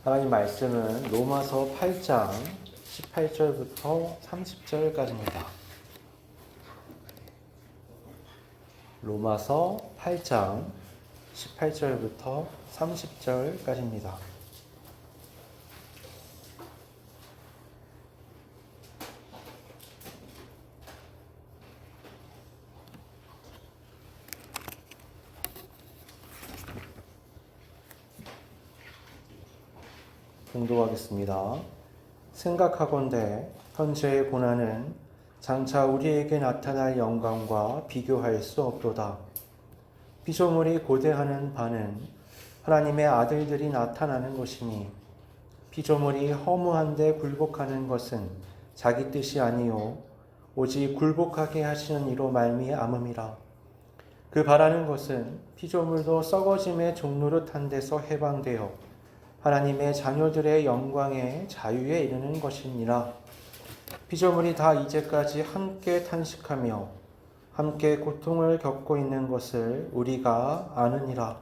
하나님 말씀은 로마서 8장 18절부터 30절까지입니다. 로마서 8장 18절부터 30절까지입니다. 봉독하겠습니다. 생각하건대 현재의 고난은 장차 우리에게 나타날 영광과 비교할 수 없도다. 피조물이 고대하는 바는 하나님의 아들들이 나타나는 것이니 피조물이 허무한데 굴복하는 것은 자기 뜻이 아니요 오직 굴복하게 하시는 이로 말미암음이라. 그 바라는 것은 피조물도 썩어짐의 종노릇한 데서 해방되어 하나님의 자녀들의 영광의 자유에 이르는 것이니라. 피조물이 다 이제까지 함께 탄식하며 함께 고통을 겪고 있는 것을 우리가 아느니라.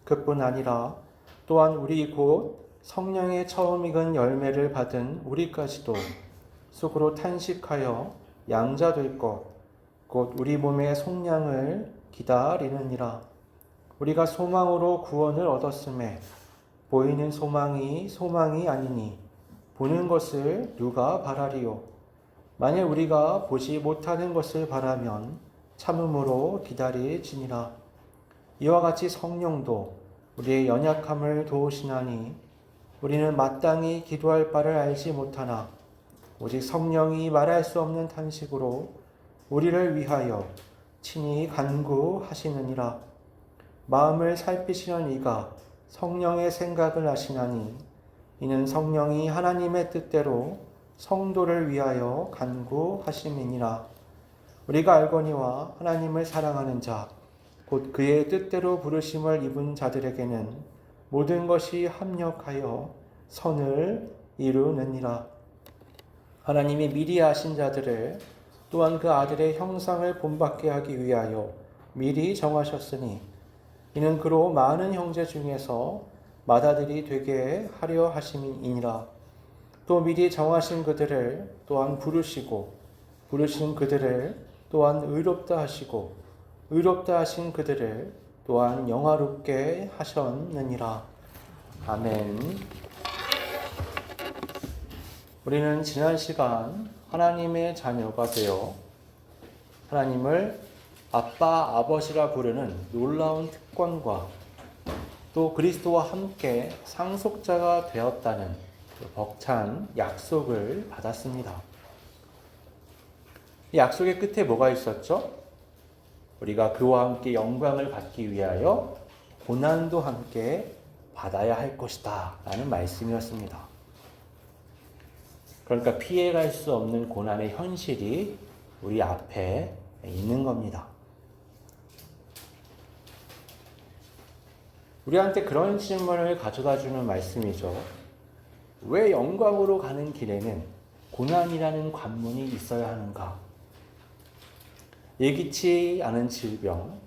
그뿐 아니라 또한 우리 곧 성령의 처음 익은 열매를 받은 우리까지도 속으로 탄식하여 양자될 것, 곧 우리 몸의 속량을 기다리느니라. 우리가 소망으로 구원을 얻었음에 보이는 소망이 아니니 보는 것을 누가 바라리요. 만일 우리가 보지 못하는 것을 바라면 참음으로 기다릴지니라. 이와 같이 성령도 우리의 연약함을 도우시나니 우리는 마땅히 기도할 바를 알지 못하나 오직 성령이 말할 수 없는 탄식으로 우리를 위하여 친히 간구하시느니라. 마음을 살피시는 이가 성령의 생각을 아시나니 이는 성령이 하나님의 뜻대로 성도를 위하여 간구하심이니라. 우리가 알거니와 하나님을 사랑하는 자 곧 그의 뜻대로 부르심을 입은 자들에게는 모든 것이 합력하여 선을 이루느니라. 하나님이 미리 아신 자들을 또한 그 아들의 형상을 본받게 하기 위하여 미리 정하셨으니 이는 그로 많은 형제 중에서 맏아들이 되게 하려 하심이니라. 또 미리 정하신 그들을 또한 부르시고 부르신 그들을 또한 의롭다 하시고 의롭다 하신 그들을 또한 영화롭게 하셨느니라. 아멘. 우리는 지난 시간 하나님의 자녀가 되어 하나님을 아빠, 아버지라 부르는 놀라운 특권과 또 그리스도와 함께 상속자가 되었다는 벅찬 약속을 받았습니다. 이 약속의 끝에 뭐가 있었죠? 우리가 그와 함께 영광을 받기 위하여 고난도 함께 받아야 할 것이다 라는 말씀이었습니다. 그러니까 피해갈 수 없는 고난의 현실이 우리 앞에 있는 겁니다. 우리한테 그런 질문을 가져다주는 말씀이죠. 왜 영광으로 가는 길에는 고난이라는 관문이 있어야 하는가? 예기치 않은 질병,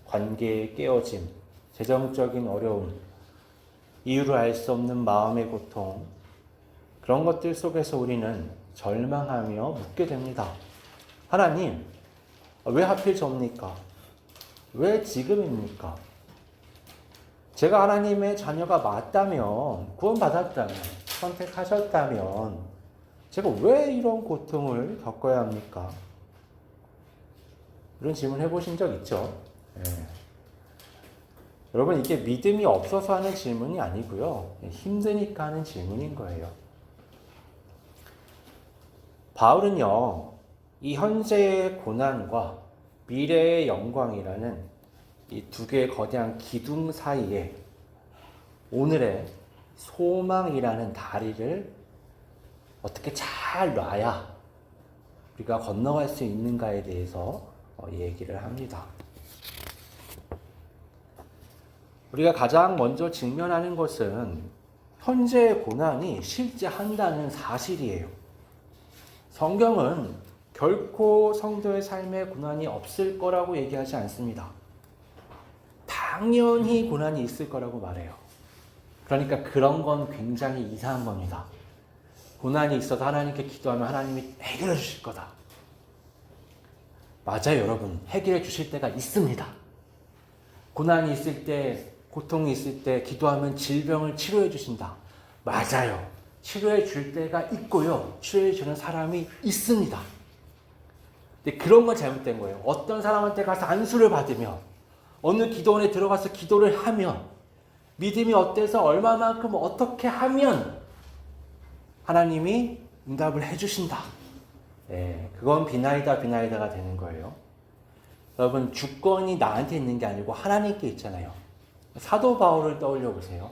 관계의 깨어짐, 재정적인 어려움, 이유를 알 수 없는 마음의 고통, 그런 것들 속에서 우리는 절망하며 묻게 됩니다. 하나님, 왜 하필 접니까? 왜 지금입니까? 제가 하나님의 자녀가 맞다면, 구원받았다면, 선택하셨다면 제가 왜 이런 고통을 겪어야 합니까? 이런 질문 해보신 적 있죠? 여러분, 이게 믿음이 없어서 하는 질문이 아니고요. 힘드니까 하는 질문인 거예요. 바울은요, 이 현재의 고난과 미래의 영광이라는 이 두 개의 거대한 기둥 사이에 오늘의 소망이라는 다리를 어떻게 잘 놔야 우리가 건너갈 수 있는가에 대해서 얘기를 합니다. 우리가 가장 먼저 직면하는 것은 현재의 고난이 실제 한다는 사실이에요. 성경은 결코 성도의 삶에 고난이 없을 거라고 얘기하지 않습니다. 당연히 고난이 있을 거라고 말해요. 그러니까 그런 건 굉장히 이상한 겁니다. 고난이 있어서 하나님께 기도하면 하나님이 해결해 주실 거다. 맞아요, 여러분. 해결해 주실 때가 있습니다. 고난이 있을 때, 고통이 있을 때 기도하면 질병을 치료해 주신다. 맞아요. 치료해 줄 때가 있고요. 치료해 주는 사람이 있습니다. 근데 그런 건 잘못된 거예요. 어떤 사람한테 가서 안수를 받으며 어느 기도원에 들어가서 기도를 하면 믿음이 어때서 얼마만큼 어떻게 하면 하나님이 응답을 해주신다. 네, 그건 비나이다가 되는 거예요. 여러분, 주권이 나한테 있는 게 아니고 하나님께 있잖아요. 사도 바울을 떠올려 보세요.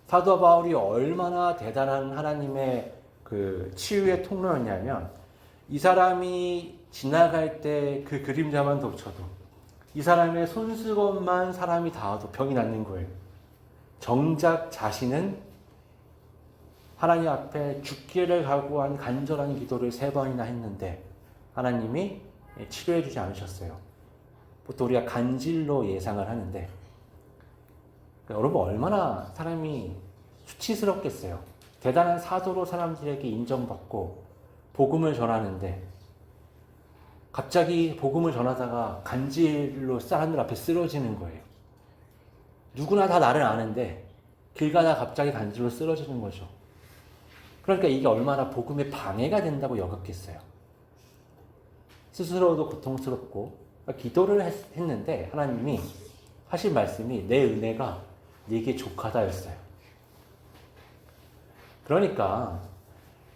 사도 바울이 얼마나 대단한 하나님의 그 치유의 통로였냐면, 이 사람이 지나갈 때 그 그림자만 덮쳐도, 이 사람의 손수건만 사람이 닿아도 병이 낫는 거예요. 정작 자신은 하나님 앞에 죽기를 각오한 간절한 기도를 3번이나 했는데 하나님이 치료해 주지 않으셨어요. 보통 우리가 간질로 예상을 하는데, 여러분 얼마나 사람이 수치스럽겠어요. 대단한 사도로 사람들에게 인정받고 복음을 전하는데 갑자기 복음을 전하다가 간질로 사람들 앞에 쓰러지는 거예요. 누구나 다 나를 아는데 길 가다 갑자기 간질로 쓰러지는 거죠. 그러니까 이게 얼마나 복음에 방해가 된다고 여겼겠어요. 스스로도 고통스럽고 기도를 했는데 하나님이 하신 말씀이 내 은혜가 네게 족하다였어요. 그러니까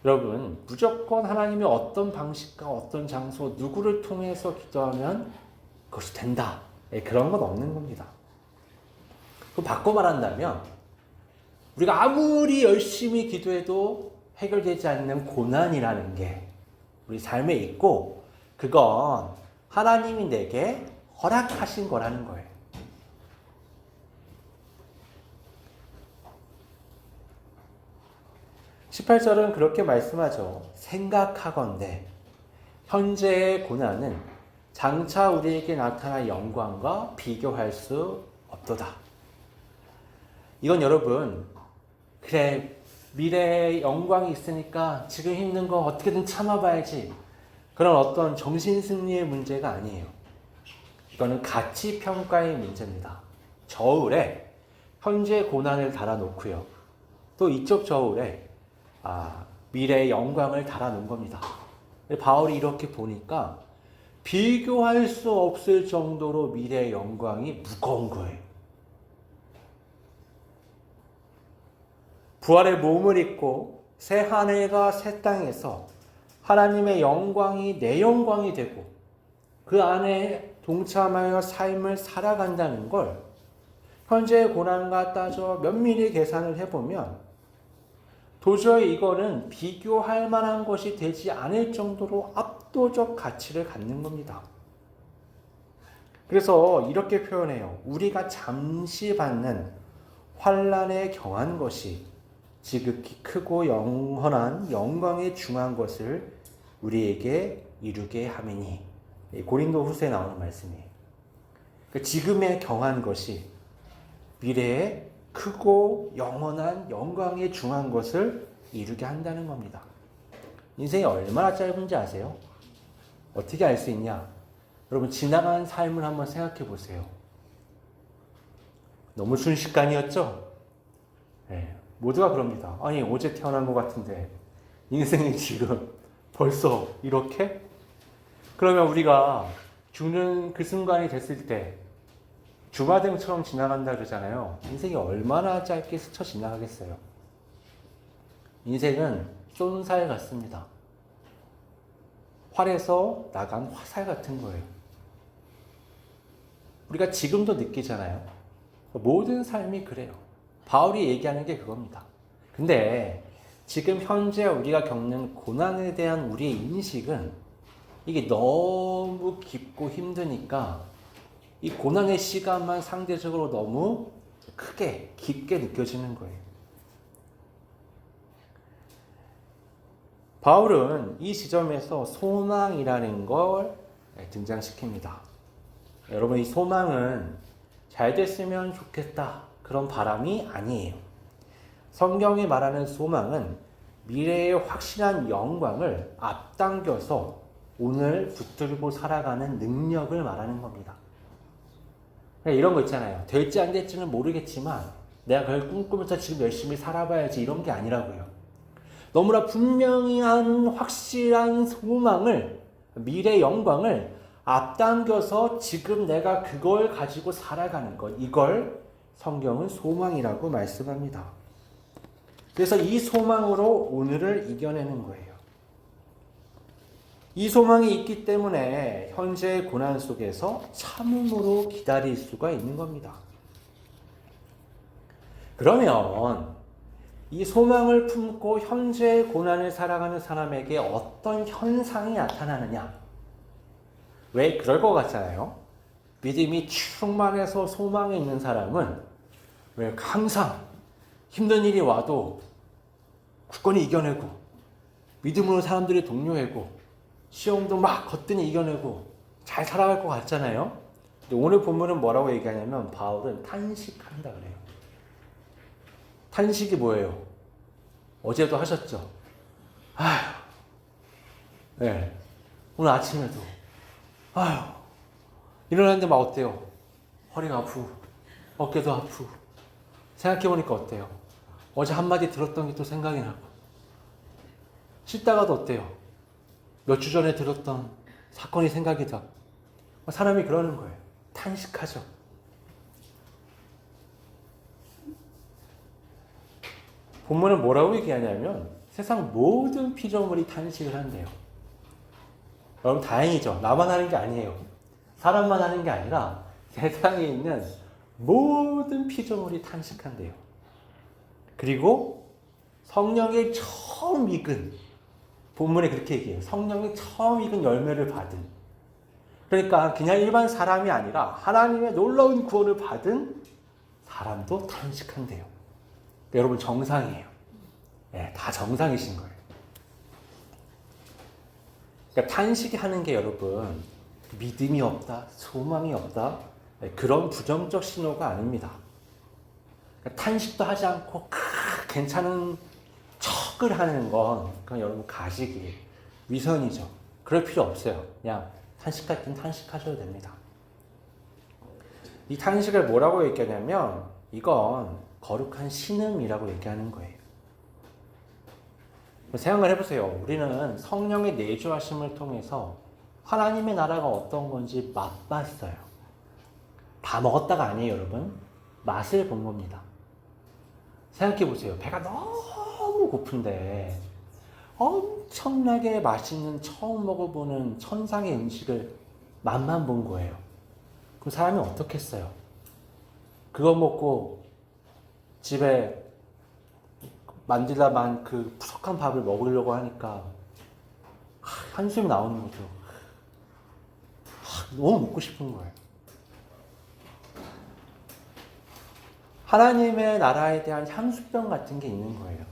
여러분, 무조건 하나님이 어떤 방식과 어떤 장소, 누구를 통해서 기도하면 그것이 된다. 그런 건 없는 겁니다. 그럼 바꿔 말한다면 우리가 아무리 열심히 기도해도 해결되지 않는 고난이라는 게 우리 삶에 있고, 그건 하나님이 내게 허락하신 거라는 거예요. 18절은 그렇게 말씀하죠. 생각하건대 현재의 고난은 장차 우리에게 나타날 영광과 비교할 수 없도다. 이건 여러분, 그래 미래에 영광이 있으니까 지금 힘든 거 어떻게든 참아봐야지, 그런 어떤 정신승리의 문제가 아니에요. 이거는 가치평가의 문제입니다. 저울에 현재 고난을 달아놓고요, 또 이쪽 저울에 미래의 영광을 달아놓은 겁니다. 바울이 이렇게 보니까 비교할 수 없을 정도로 미래의 영광이 무거운 거예요. 부활의 몸을 입고 새 하늘과 새 땅에서 하나님의 영광이 내 영광이 되고 그 안에 동참하여 삶을 살아간다는 걸 현재의 고난과 따져 면밀히 계산을 해보면 도저히 이거는 비교할 만한 것이 되지 않을 정도로 압도적 가치를 갖는 겁니다. 그래서 이렇게 표현해요. 우리가 잠시 받는 환난에 경한 것이 지극히 크고 영원한 영광에 중한 것을 우리에게 이루게 함이니. 고린도 후서에 나오는 말씀이에요. 지금의 경한 것이 미래에 크고 영원한 영광에 중한 것을 이루게 한다는 겁니다. 인생이 얼마나 짧은지 아세요? 어떻게 알 수 있냐? 여러분, 지나간 삶을 한번 생각해 보세요. 너무 순식간이었죠? 네, 모두가 그럽니다. 아니, 어제 태어난 것 같은데 인생이 지금 벌써 이렇게? 그러면 우리가 죽는 그 순간이 됐을 때 주마등처럼 지나간다 그러잖아요. 인생이 얼마나 짧게 스쳐 지나가겠어요. 인생은 쏜살 같습니다. 활에서 나간 화살 같은 거예요. 우리가 지금도 느끼잖아요. 모든 삶이 그래요. 바울이 얘기하는 게 그겁니다. 근데 지금 현재 우리가 겪는 고난에 대한 우리의 인식은 이게 너무 깊고 힘드니까 이 고난의 시간만 상대적으로 너무 크게, 깊게 느껴지는 거예요. 바울은 이 지점에서 소망이라는 걸 등장시킵니다. 여러분, 이 소망은 잘 됐으면 좋겠다, 그런 바람이 아니에요. 성경이 말하는 소망은 미래의 확실한 영광을 앞당겨서 오늘 붙들고 살아가는 능력을 말하는 겁니다. 이런 거 있잖아요. 될지 안 될지는 모르겠지만 내가 그걸 꿈꾸면서 지금 열심히 살아봐야지, 이런 게 아니라고요. 너무나 분명한 확실한 소망을, 미래 영광을 앞당겨서 지금 내가 그걸 가지고 살아가는 것, 이걸 성경은 소망이라고 말씀합니다. 그래서 이 소망으로 오늘을 이겨내는 거예요. 이 소망이 있기 때문에 현재의 고난 속에서 참음으로 기다릴 수가 있는 겁니다. 그러면 이 소망을 품고 현재의 고난을 살아가는 사람에게 어떤 현상이 나타나느냐? 왜 그럴 것 같잖아요. 믿음이 충만해서 소망이 있는 사람은 왜 항상 힘든 일이 와도 굳건히 이겨내고, 믿음으로 사람들이 동료하고, 시험도 막 거뜬히 이겨내고 잘 살아갈 것 같잖아요. 근데 오늘 본문은 뭐라고 얘기하냐면 바울은 탄식한다 그래요. 탄식이 뭐예요? 어제도 하셨죠? 아휴, 네. 오늘 아침에도 아휴, 일어났는데 막 어때요? 허리가 아프고 어깨도 아프고. 생각해보니까 어때요? 어제 한마디 들었던 게 또 생각이 나고, 씻다가도 어때요? 몇 주 전에 들었던 사건이 생각이 나. 사람이 그러는 거예요. 탄식하죠. 본문은 뭐라고 얘기하냐면 세상 모든 피조물이 탄식을 한대요. 여러분 다행이죠. 나만 하는 게 아니에요. 사람만 하는 게 아니라 세상에 있는 모든 피조물이 탄식한대요. 그리고 성령의 처음 익은, 본문에 그렇게 얘기해요. 성령이 처음 익은 열매를 받은, 그러니까 그냥 일반 사람이 아니라 하나님의 놀라운 구원을 받은 사람도 탄식한대요. 그러니까 여러분 정상이에요. 네, 다 정상이신 거예요. 그러니까 탄식이 하는 게 여러분 믿음이 없다, 소망이 없다, 그런 부정적 신호가 아닙니다. 그러니까 탄식도 하지 않고 괜찮은 척을 하는 건 그건 여러분 가식이에요. 위선이죠. 그럴 필요 없어요. 그냥 탄식할 땐 탄식하셔도 됩니다. 이 탄식을 뭐라고 얘기하냐면 이건 거룩한 신음이라고 얘기하는 거예요. 생각을 해보세요. 우리는 성령의 내주하심을 통해서 하나님의 나라가 어떤 건지 맛봤어요. 다 먹었다가 아니에요, 여러분. 맛을 본 겁니다. 생각해보세요. 배가 너무 고픈데 엄청나게 맛있는 처음 먹어보는 천상의 음식을 맛만 본 거예요. 그럼 사람이 어떻겠어요? 그거 먹고 집에 만들다만 그 푸석한 밥을 먹으려고 하니까 한숨이 나오는 거죠. 너무 먹고 싶은 거예요. 하나님의 나라에 대한 향수병 같은 게 있는 거예요.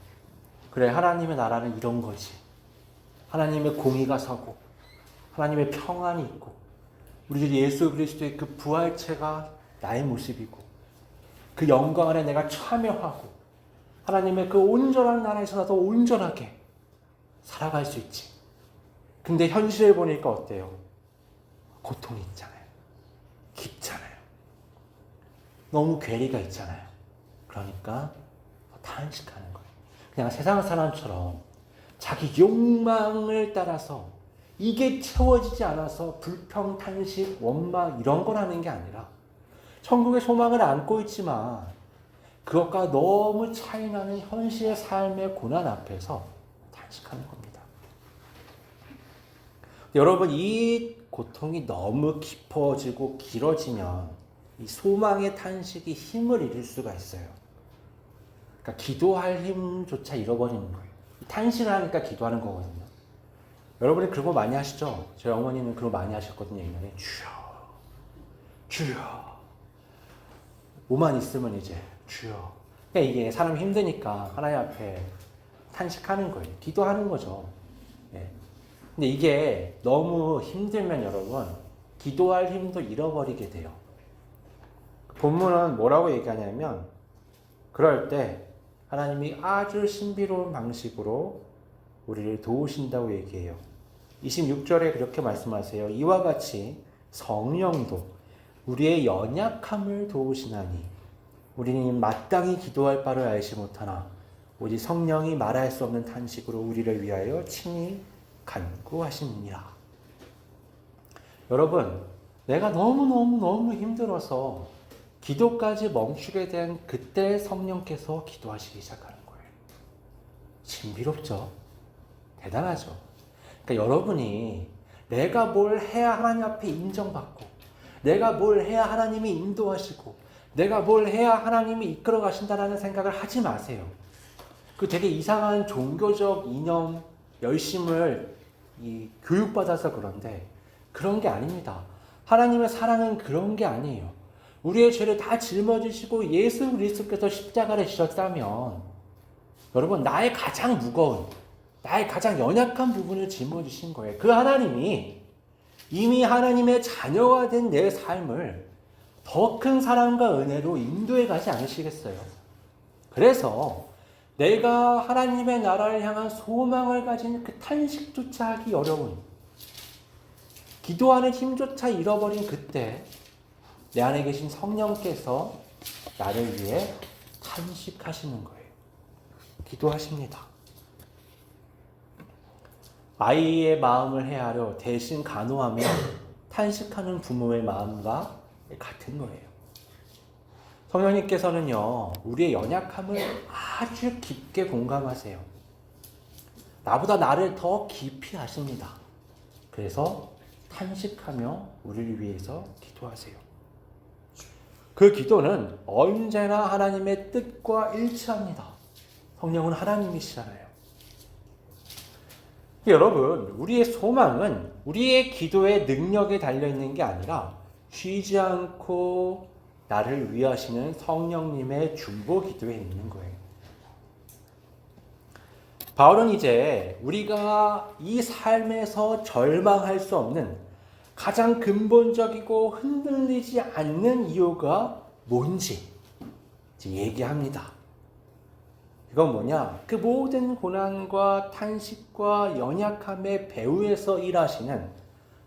그래, 하나님의 나라는 이런 거지. 하나님의 공의가 서고 하나님의 평안이 있고 우리 주 예수 그리스도의 그 부활체가 나의 모습이고 그 영광 안에 내가 참여하고 하나님의 그 온전한 나라에서 나도 온전하게 살아갈 수 있지. 근데 현실을 보니까 어때요? 고통이 있잖아요. 깊잖아요. 너무 괴리가 있잖아요. 그러니까 탄식하는 거예요. 그냥 세상 사람처럼 자기 욕망을 따라서 이게 채워지지 않아서 불평, 탄식, 원망 이런 걸 하는 게 아니라 천국의 소망을 안고 있지만 그것과 너무 차이나는 현실의 삶의 고난 앞에서 탄식하는 겁니다. 여러분, 이 고통이 너무 깊어지고 길어지면 이 소망의 탄식이 힘을 잃을 수가 있어요. 그러니까 기도할 힘조차 잃어버리는 거예요. 탄식을 하니까 기도하는 거거든요. 여러분이 그런 거 많이 하시죠? 저희 어머니는 그런 거 많이 하셨거든요. 옛날에 주여, 주여. 뭐만 있으면 이제 주여. 그러니까 이게 사람이 힘드니까 하나님 앞에 탄식하는 거예요. 기도하는 거죠. 네. 근데 이게 너무 힘들면 여러분 기도할 힘도 잃어버리게 돼요. 본문은 뭐라고 얘기하냐면 그럴 때 하나님이 아주 신비로운 방식으로 우리를 도우신다고 얘기해요. 26절에 그렇게 말씀하세요. 이와 같이 성령도 우리의 연약함을 도우시나니 우리는 마땅히 기도할 바를 알지 못하나 오직 성령이 말할 수 없는 탄식으로 우리를 위하여 친히 간구하시느니라. 여러분, 내가 너무 힘들어서 기도까지 멈추게 된 그때 성령께서 기도하시기 시작하는 거예요. 신비롭죠? 대단하죠? 그러니까 여러분이 내가 뭘 해야 하나님 앞에 인정받고, 내가 뭘 해야 하나님이 인도하시고, 내가 뭘 해야 하나님이 이끌어 가신다는 생각을 하지 마세요. 그 되게 이상한 종교적 이념, 열심을 교육받아서 그런데 그런 게 아닙니다. 하나님의 사랑은 그런 게 아니에요. 우리의 죄를 다 짊어지시고 예수 그리스도께서 십자가를 지셨다면 여러분, 나의 가장 무거운, 나의 가장 연약한 부분을 짊어지신 거예요. 그 하나님이 이미 하나님의 자녀가 된 내 삶을 더 큰 사랑과 은혜로 인도해 가지 않으시겠어요? 그래서 내가 하나님의 나라를 향한 소망을 가진 그 탄식조차 하기 어려운, 기도하는 힘조차 잃어버린 그때 내 안에 계신 성령께서 나를 위해 탄식하시는 거예요. 기도하십니다. 아이의 마음을 헤아려 대신 간호하며 탄식하는 부모의 마음과 같은 거예요. 성령님께서는요, 우리의 연약함을 아주 깊게 공감하세요. 나보다 나를 더 깊이 아십니다. 그래서 탄식하며 우리를 위해서 기도하세요. 그 기도는 언제나 하나님의 뜻과 일치합니다. 성령은 하나님이시잖아요. 여러분, 우리의 소망은 우리의 기도의 능력에 달려있는 게 아니라 쉬지 않고 나를 위하시는 성령님의 중보 기도에 있는 거예요. 바울은 이제 우리가 이 삶에서 절망할 수 없는 가장 근본적이고 흔들리지 않는 이유가 뭔지 얘기합니다. 이건 뭐냐? 그 모든 고난과 탄식과 연약함의 배후에서 일하시는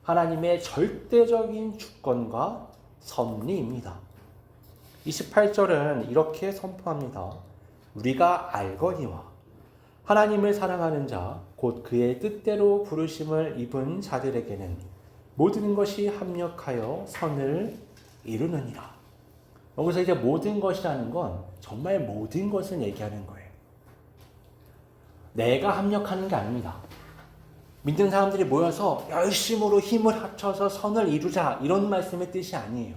하나님의 절대적인 주권과 섭리입니다. 28절은 이렇게 선포합니다. 우리가 알거니와 하나님을 사랑하는 자, 곧 그의 뜻대로 부르심을 입은 자들에게는 모든 것이 합력하여 선을 이루느니라. 여기서 이제 모든 것이라는 건 정말 모든 것을 얘기하는 거예요. 내가 합력하는 게 아닙니다. 믿는 사람들이 모여서 열심으로 힘을 합쳐서 선을 이루자, 이런 말씀의 뜻이 아니에요.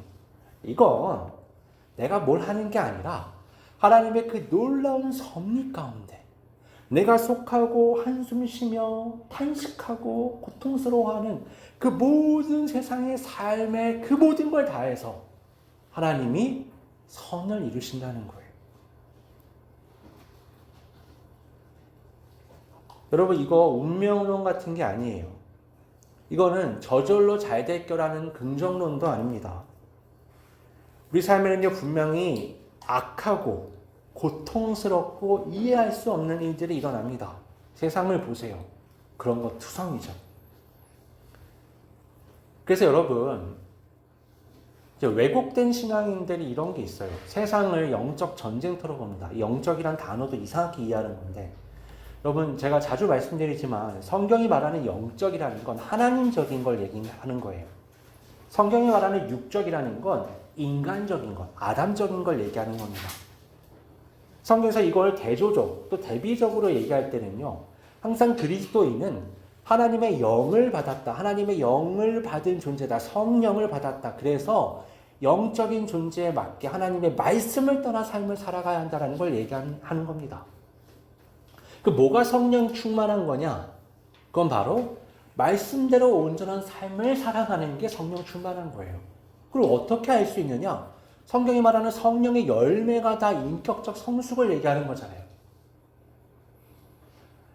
이건 내가 뭘 하는 게 아니라 하나님의 그 놀라운 섭리 가운데 내가 속하고 한숨 쉬며 탄식하고 고통스러워하는 그 모든 세상의 삶의 그 모든 걸 다해서 하나님이 선을 이루신다는 거예요. 여러분, 이거 운명론 같은 게 아니에요. 이거는 저절로 잘 될 거라는 긍정론도 아닙니다. 우리 삶에는요, 분명히 악하고 고통스럽고 이해할 수 없는 일들이 일어납니다. 세상을 보세요. 그런 거 투성이죠. 그래서 여러분, 왜곡된 신앙인들이 이런 게 있어요. 세상을 영적 전쟁터로 봅니다. 영적이란 단어도 이상하게 이해하는 건데, 여러분, 제가 자주 말씀드리지만 성경이 말하는 영적이라는 건 하나님적인 걸 얘기하는 거예요. 성경이 말하는 육적이라는 건 인간적인 것, 아담적인 걸 얘기하는 겁니다. 성경에서 이걸 대조적, 또 대비적으로 얘기할 때는요, 항상 그리스도인은 하나님의 영을 받았다, 하나님의 영을 받은 존재다, 성령을 받았다. 그래서 영적인 존재에 맞게 하나님의 말씀을 따라 삶을 살아가야 한다는 걸 얘기하는 겁니다. 그 뭐가 성령 충만한 거냐? 그건 바로 말씀대로 온전한 삶을 살아가는 게 성령 충만한 거예요. 그리고 어떻게 알 수 있느냐? 성경이 말하는 성령의 열매가 다 인격적 성숙을 얘기하는 거잖아요.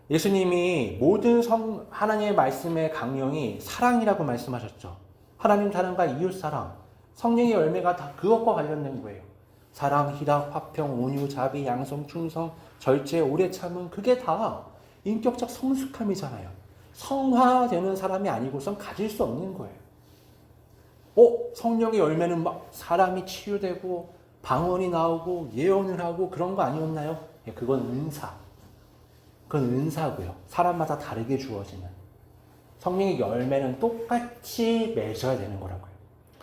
예수님이 모든 하나님의 말씀의 강령이 사랑이라고 말씀하셨죠. 하나님 사랑과 이웃 사랑, 성령의 열매가 다 그것과 관련된 거예요. 사랑, 희락, 화평, 온유, 자비, 양성, 충성, 절제, 오래 참음, 그게 다 인격적 성숙함이잖아요. 성화되는 사람이 아니고선 가질 수 없는 거예요. 성령의 열매는 막 사람이 치유되고 방언이 나오고 예언을 하고 그런 거 아니었나요? 예, 그건 은사. 그건 은사고요. 사람마다 다르게 주어지는. 성령의 열매는 똑같이 맺어야 되는 거라고요.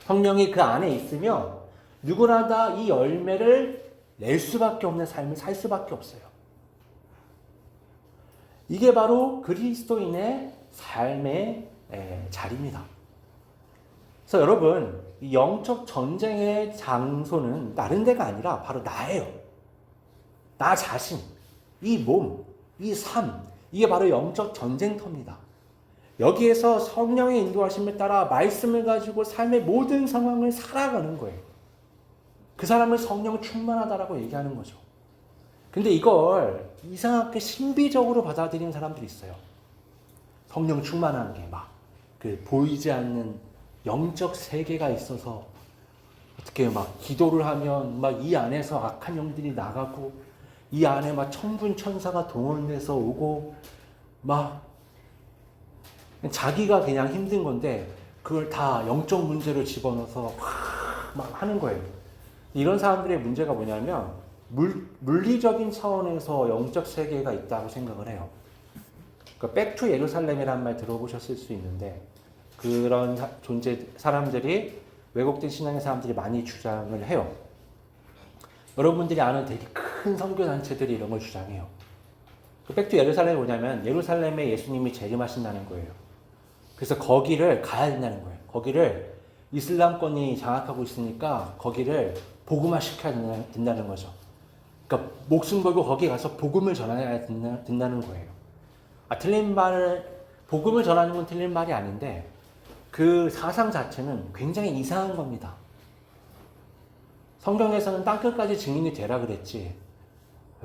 성령이 그 안에 있으면 누구나 다 이 열매를 낼 수밖에 없는 삶을 살 수밖에 없어요. 이게 바로 그리스도인의 삶의 자리입니다. 그래서 여러분, 이 영적 전쟁의 장소는 다른 데가 아니라 바로 나예요. 나 자신, 이 몸, 이 삶, 이게 바로 영적 전쟁터입니다. 여기에서 성령의 인도하심에 따라 말씀을 가지고 삶의 모든 상황을 살아가는 거예요. 그 사람을 성령 충만하다라고 얘기하는 거죠. 근데 이걸 이상하게 신비적으로 받아들이는 사람들이 있어요. 성령 충만한 게 막 그 보이지 않는 영적 세계가 있어서 어떻게 막 기도를 하면 막 이 안에서 악한 영들이 나가고 이 안에 막 천군 천사가 동원돼서 오고 막 자기가 그냥 힘든 건데 그걸 다 영적 문제로 집어넣어서 막 하는 거예요. 이런 사람들의 문제가 뭐냐면 물리적인 차원에서 영적 세계가 있다고 생각을 해요. 그러니까 백투 예루살렘이라는 말 들어보셨을 수 있는데 그런 사람들이 왜곡된 신앙의 사람들이 많이 주장을 해요. 여러분들이 아는 되게 큰 선교단체들이 이런 걸 주장해요. 그 백투 예루살렘이 뭐냐면 예루살렘에 예수님이 재림하신다는 거예요. 그래서 거기를 가야 된다는 거예요. 거기를 이슬람권이 장악하고 있으니까 거기를 복음화 시켜야 된다는 거죠. 그러니까 목숨 걸고 거기 가서 복음을 전해야 된다는 거예요. 틀린 복음을 전하는 건 틀린 말이 아닌데 그 사상 자체는 굉장히 이상한 겁니다. 성경에서는 땅끝까지 증인이 되라 그랬지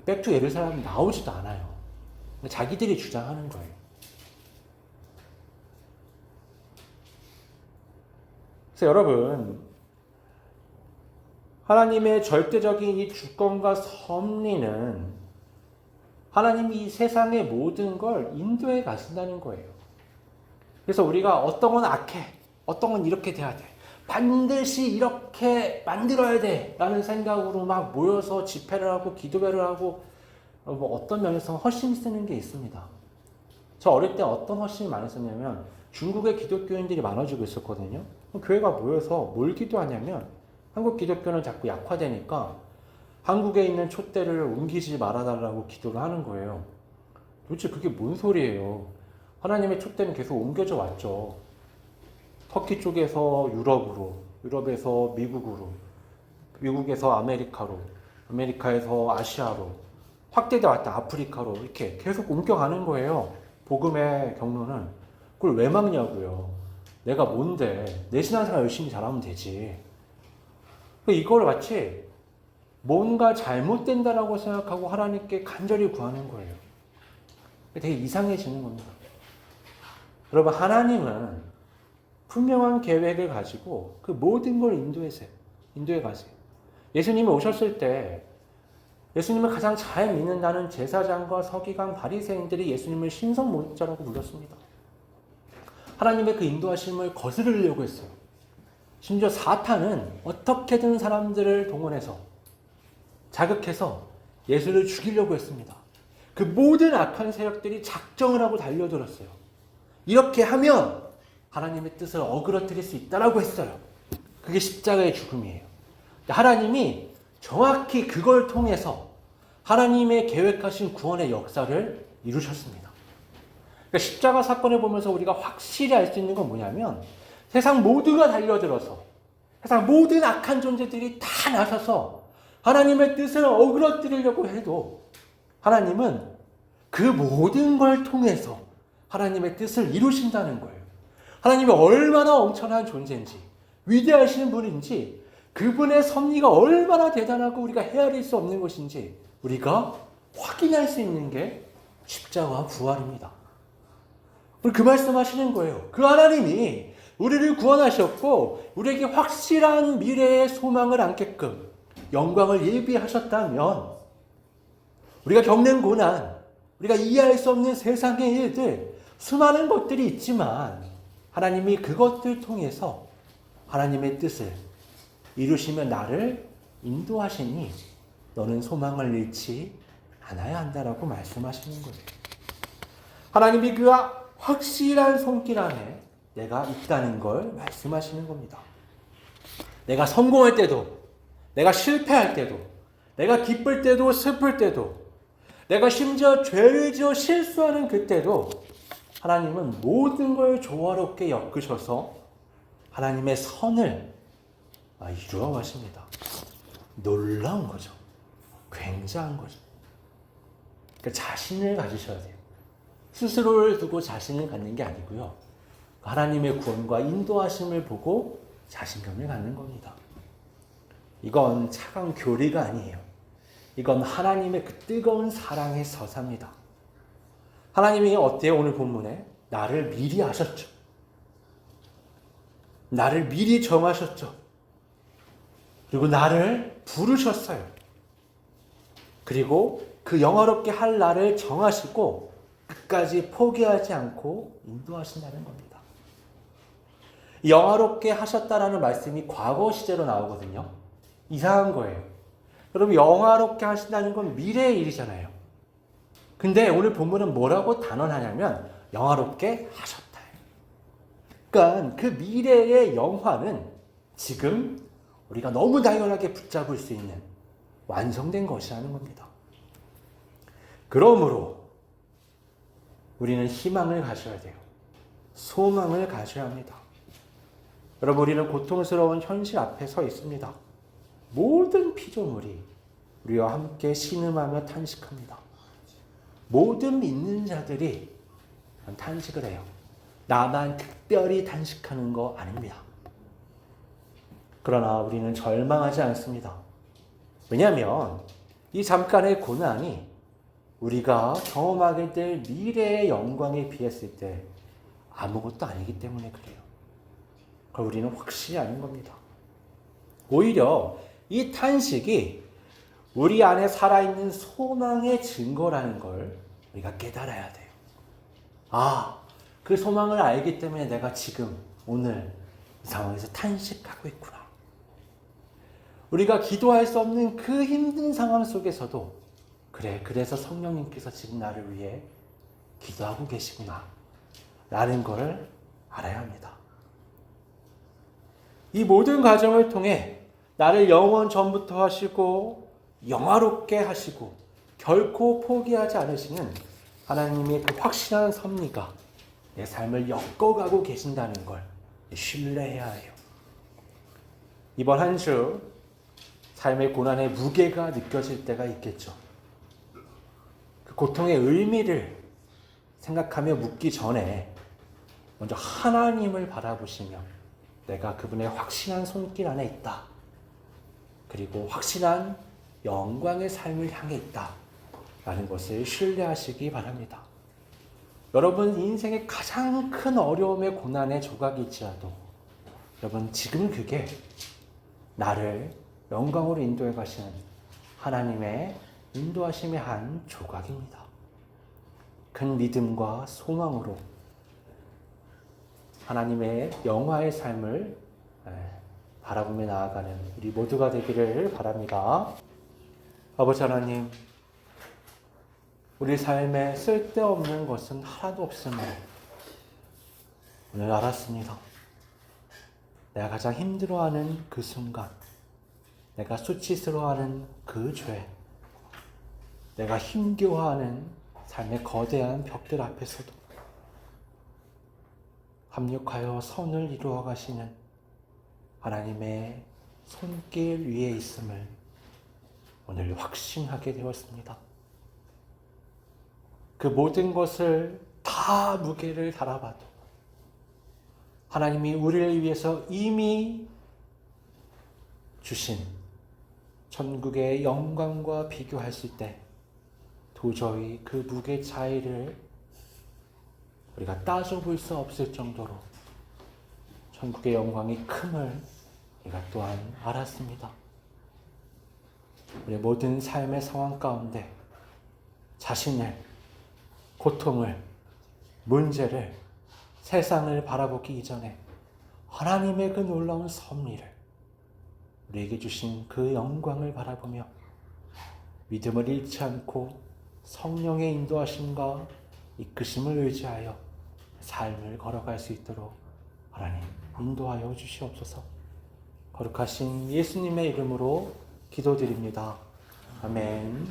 백투 예루살렘이 나오지도 않아요. 자기들이 주장하는 거예요. 그래서 여러분, 하나님의 절대적인 이 주권과 섭리는 하나님이 이 세상의 모든 걸 인도해 가신다는 거예요. 그래서 우리가 어떤 건 악해, 어떤 건 이렇게 돼야 돼, 반드시 이렇게 만들어야 돼 라는 생각으로 막 모여서 집회를 하고 기도회를 하고 어떤 면에서 헌신 쓰는 게 있습니다. 저 어릴 때 어떤 헌신이 많이 썼냐면 중국의 기독교인들이 많아지고 있었거든요. 교회가 모여서 뭘 기도하냐면 한국 기독교는 자꾸 약화되니까 한국에 있는 촛대를 옮기지 말아달라고 기도를 하는 거예요. 도대체 그게 뭔 소리예요? 하나님의 촛대는 계속 옮겨져 왔죠. 터키 쪽에서 유럽으로, 유럽에서 미국으로, 미국에서 아메리카로, 아메리카에서 아시아로, 확대돼 왔다 아프리카로 이렇게 계속 옮겨가는 거예요. 복음의 경로는. 그걸 왜 막냐고요. 내가 뭔데? 내 신앙생활 열심히 잘하면 되지. 이걸 마치 뭔가 잘못된다라고 생각하고 하나님께 간절히 구하는 거예요. 되게 이상해지는 겁니다. 여러분, 하나님은 분명한 계획을 가지고 그 모든 걸 인도해 가세요. 예수님이 오셨을 때 예수님을 가장 잘 믿는다는 제사장과 서기관, 바리새인들이 예수님을 신성모독자라고 불렀습니다. 하나님의 그 인도하심을 거스르려고 했어요. 심지어 사탄은 어떻게든 사람들을 동원해서 자극해서 예수를 죽이려고 했습니다. 그 모든 악한 세력들이 작정을 하고 달려들었어요. 이렇게 하면 하나님의 뜻을 어그러뜨릴 수 있다라고 했어요. 그게 십자가의 죽음이에요. 하나님이 정확히 그걸 통해서 하나님의 계획하신 구원의 역사를 이루셨습니다. 그러니까 십자가 사건을 보면서 우리가 확실히 알 수 있는 건 뭐냐면 세상 모두가 달려들어서 세상 모든 악한 존재들이 다 나서서 하나님의 뜻을 어그러뜨리려고 해도 하나님은 그 모든 걸 통해서 하나님의 뜻을 이루신다는 거예요. 하나님이 얼마나 엄청난 존재인지 위대하신 분인지 그분의 섭리가 얼마나 대단하고 우리가 헤아릴 수 없는 것인지 우리가 확인할 수 있는 게 십자가와 부활입니다. 그 말씀하시는 거예요. 그 하나님이 우리를 구원하셨고 우리에게 확실한 미래의 소망을 안게끔 영광을 예비하셨다면 우리가 겪는 고난, 우리가 이해할 수 없는 세상의 일들, 수많은 것들이 있지만 하나님이 그것들 통해서 하나님의 뜻을 이루시며 나를 인도하시니 너는 소망을 잃지 않아야 한다라고 말씀하시는 거예요. 하나님이 그 확실한 손길 안에 내가 있다는 걸 말씀하시는 겁니다. 내가 성공할 때도, 내가 실패할 때도, 내가 기쁠 때도 슬플 때도, 내가 심지어 죄를 지어 실수하는 그때도 하나님은 모든 걸 조화롭게 엮으셔서 하나님의 선을 이루어 가십니다. 놀라운 거죠. 굉장한 거죠. 그러니까 자신을 가지셔야 돼요. 스스로를 두고 자신을 갖는 게 아니고요. 하나님의 구원과 인도하심을 보고 자신감을 갖는 겁니다. 이건 차가운 교리가 아니에요. 이건 하나님의 그 뜨거운 사랑의 서사입니다. 하나님이 어때요? 오늘 본문에 나를 미리 아셨죠. 나를 미리 정하셨죠. 그리고 나를 부르셨어요. 그리고 그 영화롭게 할 나를 정하시고 끝까지 포기하지 않고 인도하신다는 겁니다. 영화롭게 하셨다라는 말씀이 과거 시제로 나오거든요. 이상한 거예요. 여러분, 영화롭게 하신다는 건 미래의 일이잖아요. 근데 오늘 본문은 뭐라고 단언하냐면 영화롭게 하셨다. 그러니까 그 미래의 영화는 지금 우리가 너무 당연하게 붙잡을 수 있는 완성된 것이라는 겁니다. 그러므로 우리는 희망을 가져야 돼요. 소망을 가져야 합니다. 여러분, 우리는 고통스러운 현실 앞에 서 있습니다. 모든 피조물이 우리와 함께 신음하며 탄식합니다. 모든 믿는 자들이 탄식을 해요. 나만 특별히 탄식하는 거 아닙니다. 그러나 우리는 절망하지 않습니다. 왜냐하면 이 잠깐의 고난이 우리가 경험하게 될 미래의 영광에 비했을 때 아무것도 아니기 때문에 그래요. 그걸 우리는 확실히 아는 겁니다. 오히려 이 탄식이 우리 안에 살아있는 소망의 증거라는 걸 우리가 깨달아야 돼요. 그 소망을 알기 때문에 내가 지금 오늘 이 상황에서 탄식하고 있구나. 우리가 기도할 수 없는 그 힘든 상황 속에서도 그래서 성령님께서 지금 나를 위해 기도하고 계시구나 라는 것을 알아야 합니다. 이 모든 과정을 통해 나를 영원 전부터 하시고 영화롭게 하시고 결코 포기하지 않으시는 하나님의 그 확실한 섭리가 내 삶을 엮어가고 계신다는 걸 신뢰해야 해요. 이번 한 주 삶의 고난의 무게가 느껴질 때가 있겠죠. 그 고통의 의미를 생각하며 묻기 전에 먼저 하나님을 바라보시며 내가 그분의 확실한 손길 안에 있다. 그리고 확실한 영광의 삶을 향해 있다. 라는 것을 신뢰하시기 바랍니다. 여러분 인생의 가장 큰 어려움의 고난의 조각일지라도 여러분 지금 그게 나를 영광으로 인도해 가시는 하나님의 인도하심의 한 조각입니다. 큰 믿음과 소망으로 하나님의 영화의 삶을 바라보며 나아가는 우리 모두가 되기를 바랍니다. 아버지 하나님, 우리 삶에 쓸데없는 것은 하나도 없음을 오늘 알았습니다. 내가 가장 힘들어하는 그 순간, 내가 수치스러워하는 그 죄, 내가 힘겨워하는 삶의 거대한 벽들 앞에서도 합력하여 선을 이루어 가시는 하나님의 손길 위에 있음을 오늘 확신하게 되었습니다. 그 모든 것을 다 무게를 달아봐도 하나님이 우리를 위해서 이미 주신 천국의 영광과 비교했을 때 도저히 그 무게 차이를 우리가 따져볼 수 없을 정도로 천국의 영광이 큼을 우리가 또한 알았습니다. 우리 모든 삶의 상황 가운데 자신을, 고통을, 문제를, 세상을 바라보기 이전에 하나님의 그 놀라운 섭리를, 우리에게 주신 그 영광을 바라보며 믿음을 잃지 않고 성령의 인도하심과 이끄심을 의지하여 삶을 걸어갈 수 있도록 하나님 인도하여 주시옵소서. 거룩하신 예수님의 이름으로 기도드립니다. 아멘.